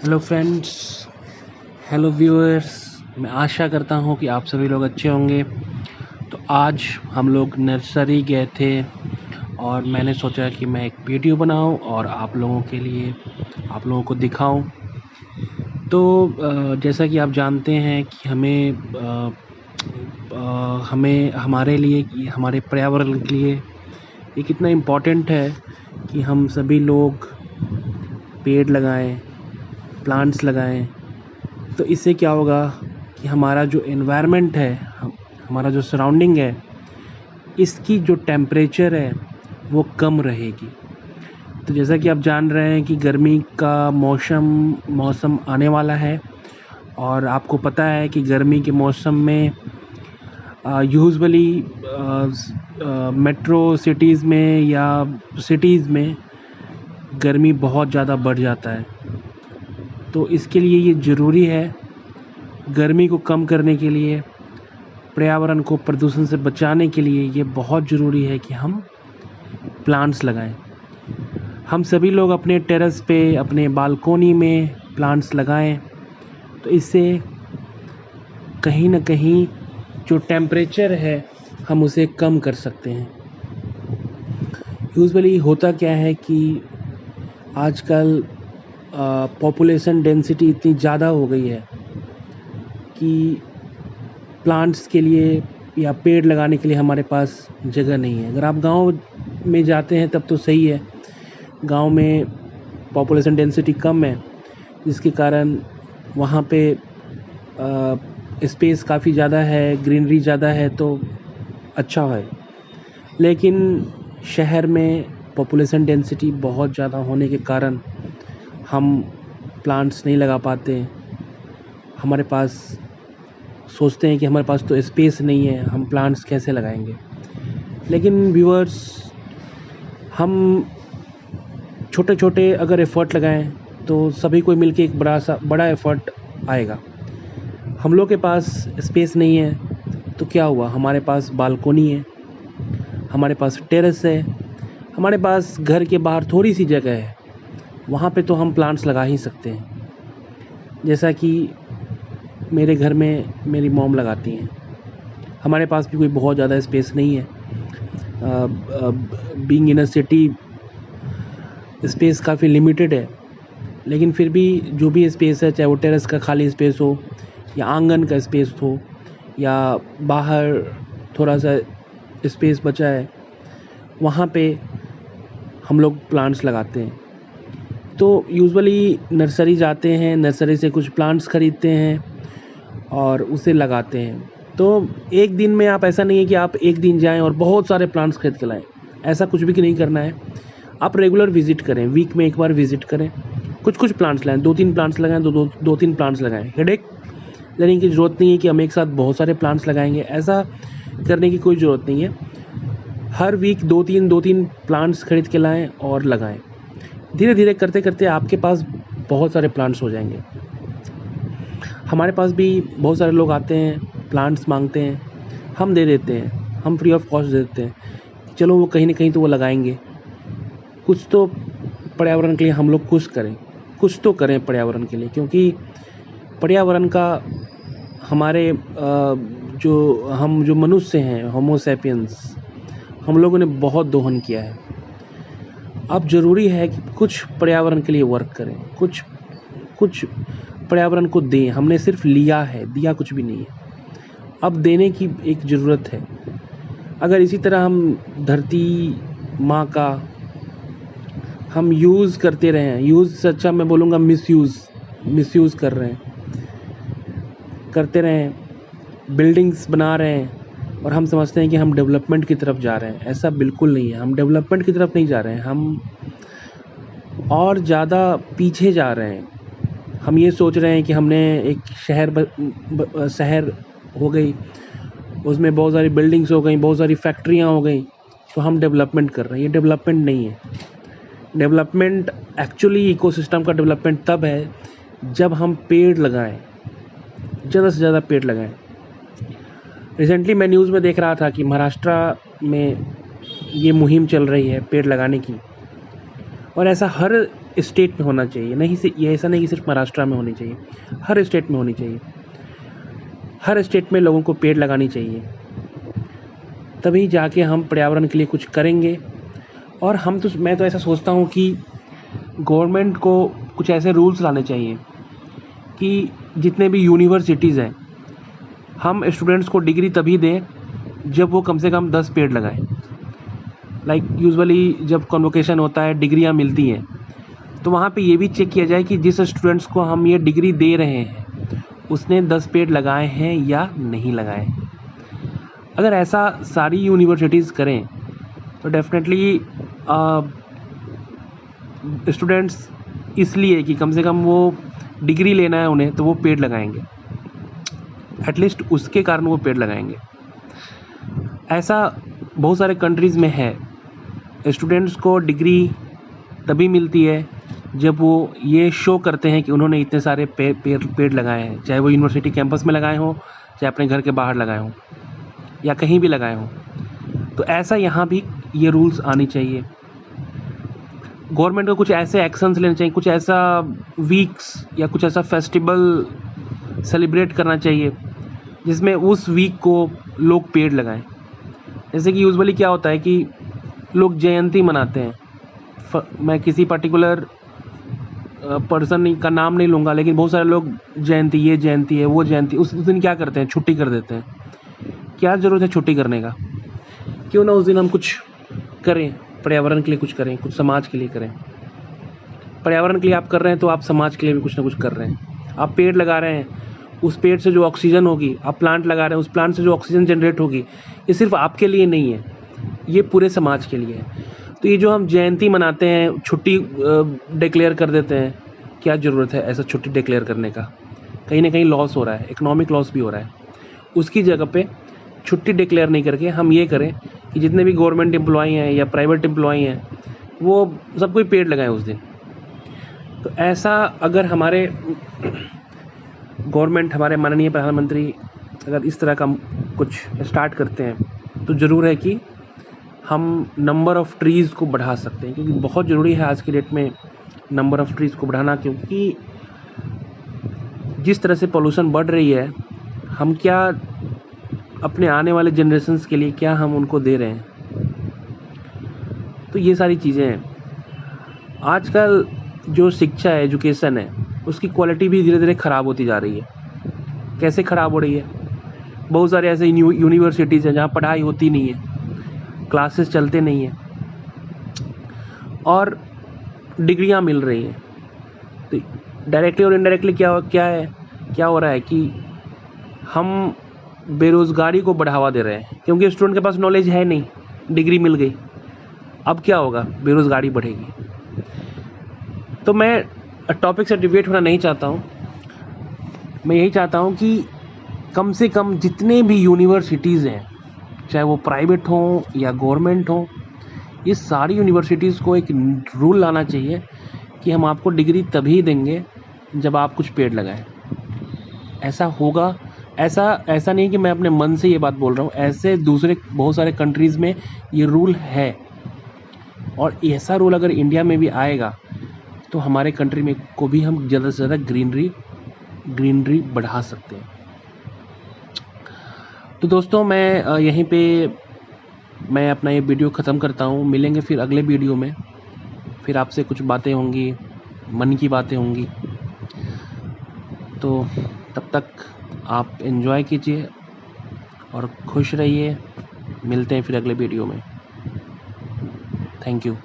Hello friends, hello viewers. मैं आशा करता हूँ कि आप सभी लोग अच्छे होंगे। तो आज हम लोग नर्सरी गए थे और मैंने सोचा कि मैं एक वीडियो बनाऊं और आप लोगों के लिए आप लोगों को दिखाऊं। तो जैसा कि आप जानते हैं कि हमें हमारे लिए, हमारे पर्यावरण के लिए ये कितना इम्पोर्टेंट है कि हम सभी लोग पेड़ लगाएं, प्लांट्स लगाएं। तो इससे क्या होगा कि हमारा जो एनवायरनमेंट है, हमारा जो सराउंडिंग है, इसकी जो टेम्परेचर है वो कम रहेगी। तो जैसा कि आप जान रहे हैं कि गर्मी का मौसम आने वाला है और आपको पता है कि गर्मी के मौसम में यूजुअली मेट्रो सिटीज़ में या सिटीज़ में गर्मी बहुत ज़्यादा बढ़ जाता है। तो इसके लिए ये ज़रूरी है, गर्मी को कम करने के लिए, पर्यावरण को प्रदूषण से बचाने के लिए ये बहुत ज़रूरी है कि हम प्लांट्स लगाएं। हम सभी लोग अपने टेरेस पे, अपने बालकोनी में प्लांट्स लगाएं। तो इससे कहीं ना कहीं जो टेम्परेचर है हम उसे कम कर सकते हैं। यूजुअली होता क्या है कि आजकल पॉपुलेशन डेंसिटी इतनी ज़्यादा हो गई है कि प्लांट्स के लिए या पेड़ लगाने के लिए हमारे पास जगह नहीं है। अगर आप गांव में जाते हैं तब तो सही है, गांव में पॉपुलेशन डेंसिटी कम है, जिसके कारण वहाँ पे स्पेस काफ़ी ज़्यादा है, ग्रीनरी ज़्यादा है, तो अच्छा है। लेकिन शहर में पॉपुलेशन डेंसिटी बहुत ज़्यादा होने के कारण हम प्लांट्स नहीं लगा पाते। हमारे पास सोचते हैं कि हमारे पास तो स्पेस नहीं है, हम प्लांट्स कैसे लगाएंगे। लेकिन व्यूअर्स, हम छोटे छोटे अगर एफ़र्ट लगाएं तो सभी को मिलके एक बड़ा एफ़र्ट आएगा। हम लोग के पास स्पेस नहीं है तो क्या हुआ, हमारे पास बालकोनी है, हमारे पास टेरेस है, हमारे पास घर के बाहर थोड़ी सी जगह है, वहाँ पे तो हम प्लांट्स लगा ही सकते हैं। जैसा कि मेरे घर में मेरी मॉम लगाती हैं। हमारे पास भी कोई बहुत ज़्यादा स्पेस नहीं है। Being in a city space काफ़ी लिमिटेड है, लेकिन फिर भी जो भी स्पेस है, चाहे वो टेरेस का खाली स्पेस हो या आंगन का स्पेस हो या बाहर थोड़ा सा स्पेस बचा है, वहाँ पे हम लोग प्लांट्स लगाते हैं। तो यूजुअली नर्सरी जाते हैं, नर्सरी से कुछ प्लांट्स खरीदते हैं और उसे लगाते हैं। तो एक दिन में आप, ऐसा नहीं है कि आप एक दिन जाएं और बहुत सारे प्लांट्स खरीद के लाएं, ऐसा कुछ भी नहीं करना है। आप रेगुलर विजिट करें, वीक में एक बार विजिट करें, कुछ प्लांट्स लाएं, 2-3 प्लांट्स लगाएं, दो 3 प्लांट्स लगाएं। हेडेक लेने की ज़रूरत नहीं है कि हम एक साथ बहुत सारे प्लांट्स लगाएंगे, ऐसा करने की कोई ज़रूरत नहीं है। हर वीक 2-3 प्लांट्स खरीद के लाएं और लगाएं। धीरे धीरे करते करते आपके पास बहुत सारे प्लांट्स हो जाएंगे। हमारे पास भी बहुत सारे लोग आते हैं, प्लांट्स मांगते हैं, हम दे देते हैं, हम फ्री ऑफ कॉस्ट दे देते हैं। चलो, वो कहीं ना कहीं तो वो लगाएंगे। कुछ तो पर्यावरण के लिए हम लोग कुछ तो करें पर्यावरण के लिए, क्योंकि पर्यावरण का हमारे जो मनुष्य हैं, होमो सैपियंस, हम लोगों ने बहुत दोहन किया है। अब ज़रूरी है कि कुछ पर्यावरण के लिए वर्क करें, कुछ पर्यावरण को दें। हमने सिर्फ लिया है, दिया कुछ भी नहीं है, अब देने की एक ज़रूरत है। अगर इसी तरह हम धरती माँ का हम यूज़ करते रहें, यूज़ से अच्छा मैं बोलूँगा मिसयूज़ करते रहें, बिल्डिंग्स बना रहे हैं और हम समझते हैं कि हम डेवलपमेंट की तरफ जा रहे हैं। ऐसा बिल्कुल नहीं है, हम डेवलपमेंट की तरफ नहीं जा रहे हैं, हम और ज़्यादा पीछे जा रहे हैं। हम ये सोच रहे हैं कि हमने एक शहर हो गई, उसमें बहुत सारी बिल्डिंग्स हो गई, बहुत सारी फैक्ट्रियाँ हो गई, तो हम डेवलपमेंट कर रहे हैं। ये डेवलपमेंट नहीं है। डेवलपमेंट एक्चुअली, इकोसिस्टम का डेवलपमेंट तब है जब हम पेड़ लगाएं, ज़्यादा से ज़्यादा पेड़ लगाएं। रिसेंटली मैं न्यूज़ में देख रहा था कि महाराष्ट्र में ये मुहिम चल रही है पेड़ लगाने की, और ऐसा हर स्टेट में होना चाहिए, नहीं से ये ऐसा नहीं कि सिर्फ महाराष्ट्र में होनी चाहिए, हर स्टेट में होनी चाहिए। हर स्टेट में लोगों को पेड़ लगानी चाहिए, तभी जाके हम पर्यावरण के लिए कुछ करेंगे। और मैं तो ऐसा सोचता हूँ कि गवर्नमेंट को कुछ ऐसे रूल्स लाने चाहिए कि जितने भी यूनिवर्सिटीज़ हैं, हम स्टूडेंट्स को डिग्री तभी दें जब वो कम से कम 10 पेड़ लगाएं। लाइक यूजुअली जब कन्वोकेशन होता है, डिग्रियां मिलती हैं, तो वहाँ पे ये भी चेक किया जाए कि जिस स्टूडेंट्स को हम ये डिग्री दे रहे हैं उसने 10 पेड़ लगाए हैं या नहीं लगाए। अगर ऐसा सारी यूनिवर्सिटीज़ करें तो डेफिनेटली स्टूडेंट्स इसलिए कि कम से कम वो डिग्री लेना है उन्हें, तो वो पेड़ लगाएंगे, एटलीस्ट उसके कारण वो पेड़ लगाएंगे। ऐसा बहुत सारे कंट्रीज़ में है। स्टूडेंट्स को डिग्री तभी मिलती है जब वो ये शो करते हैं कि उन्होंने इतने सारे पेड़ लगाए हैं, चाहे वो यूनिवर्सिटी कैंपस में लगाए हों, चाहे अपने घर के बाहर लगाए हों या कहीं भी लगाए हों। तो ऐसा यहाँ भी ये रूल्स आनी चाहिए। गवर्नमेंट को कुछ ऐसे एक्शंस लेने चाहिए, कुछ ऐसा वीक्स या कुछ ऐसा फेस्टिवल सेलिब्रेट करना चाहिए जिसमें उस वीक को लोग पेड़ लगाएं। जैसे कि यूजुअली क्या होता है कि लोग जयंती मनाते हैं। मैं किसी पर्टिकुलर पर्सन का नाम नहीं लूँगा, लेकिन बहुत सारे लोग जयंती, ये जयंती है, वो जयंती, उस दिन क्या करते हैं, छुट्टी कर देते हैं। क्या ज़रूरत है छुट्टी करने का? क्यों ना उस दिन हम कुछ करें, पर्यावरण के लिए कुछ करें, कुछ समाज के लिए करें। पर्यावरण के लिए आप कर रहे हैं तो आप समाज के लिए भी कुछ ना कुछ कर रहे हैं। आप पेड़ लगा रहे हैं, उस पेड़ से जो ऑक्सीजन होगी, आप प्लांट लगा रहे हैं, उस प्लांट से जो ऑक्सीजन जनरेट होगी, ये सिर्फ आपके लिए नहीं है, ये पूरे समाज के लिए है। तो ये जो हम जयंती मनाते हैं, छुट्टी डिक्लेयर कर देते हैं, क्या ज़रूरत है ऐसा छुट्टी डिक्लेयर करने का? कहीं ना कहीं लॉस हो रहा है, इकोनॉमिक लॉस भी हो रहा है। उसकी जगह पे छुट्टी डिक्लेयर नहीं करके हम ये करें कि जितने भी गवर्नमेंट एम्प्लॉय हैं या प्राइवेट एम्प्लॉय हैं, वो सब कोई पेड़ लगाएं उस दिन। तो ऐसा अगर हमारे गवर्नमेंट, हमारे माननीय प्रधानमंत्री अगर इस तरह का कुछ स्टार्ट करते हैं तो ज़रूर है कि हम नंबर ऑफ़ ट्रीज़ को बढ़ा सकते हैं, क्योंकि बहुत ज़रूरी है आज की डेट में नंबर ऑफ़ ट्रीज़ को बढ़ाना। क्योंकि जिस तरह से पॉल्यूशन बढ़ रही है, हम क्या अपने आने वाले जनरेशन्स के लिए क्या हम उनको दे रहे हैं? तो ये सारी चीज़ें हैं। आजकल जो शिक्षा है, एजुकेशन है, उसकी क्वालिटी भी धीरे धीरे ख़राब होती जा रही है। कैसे ख़राब हो रही है? बहुत सारे ऐसे यूनिवर्सिटीज़ हैं जहाँ पढ़ाई होती नहीं है, क्लासेस चलते नहीं हैं और डिग्रियाँ मिल रही हैं। तो डायरेक्टली और इनडायरेक्टली क्या हो रहा है कि हम बेरोज़गारी को बढ़ावा दे रहे हैं, क्योंकि स्टूडेंट के पास नॉलेज है नहीं, डिग्री मिल गई, अब क्या होगा? बेरोज़गारी बढ़ेगी। तो मैं टॉपिक से डिविएट होना नहीं चाहता हूँ। मैं यही चाहता हूँ कि कम से कम जितने भी यूनिवर्सिटीज़ हैं, चाहे वो प्राइवेट हों या गवर्नमेंट हों, ये सारी यूनिवर्सिटीज़ को एक रूल लाना चाहिए कि हम आपको डिग्री तभी देंगे जब आप कुछ पेड़ लगाएं। ऐसा होगा, ऐसा नहीं कि मैं अपने मन से ये बात बोल रहा हूँ, ऐसे दूसरे बहुत सारे कंट्रीज़ में ये रूल है। और ऐसा रूल अगर इंडिया में भी आएगा तो हमारे कंट्री में को भी हम ज़्यादा से ज़्यादा ग्रीनरी बढ़ा सकते हैं। तो दोस्तों, मैं यहीं पे मैं अपना ये वीडियो ख़त्म करता हूँ। मिलेंगे फिर अगले वीडियो में, फिर आपसे कुछ बातें होंगी, मन की बातें होंगी। तो तब तक आप एंजॉय कीजिए और खुश रहिए। मिलते हैं फिर अगले वीडियो में। Thank you.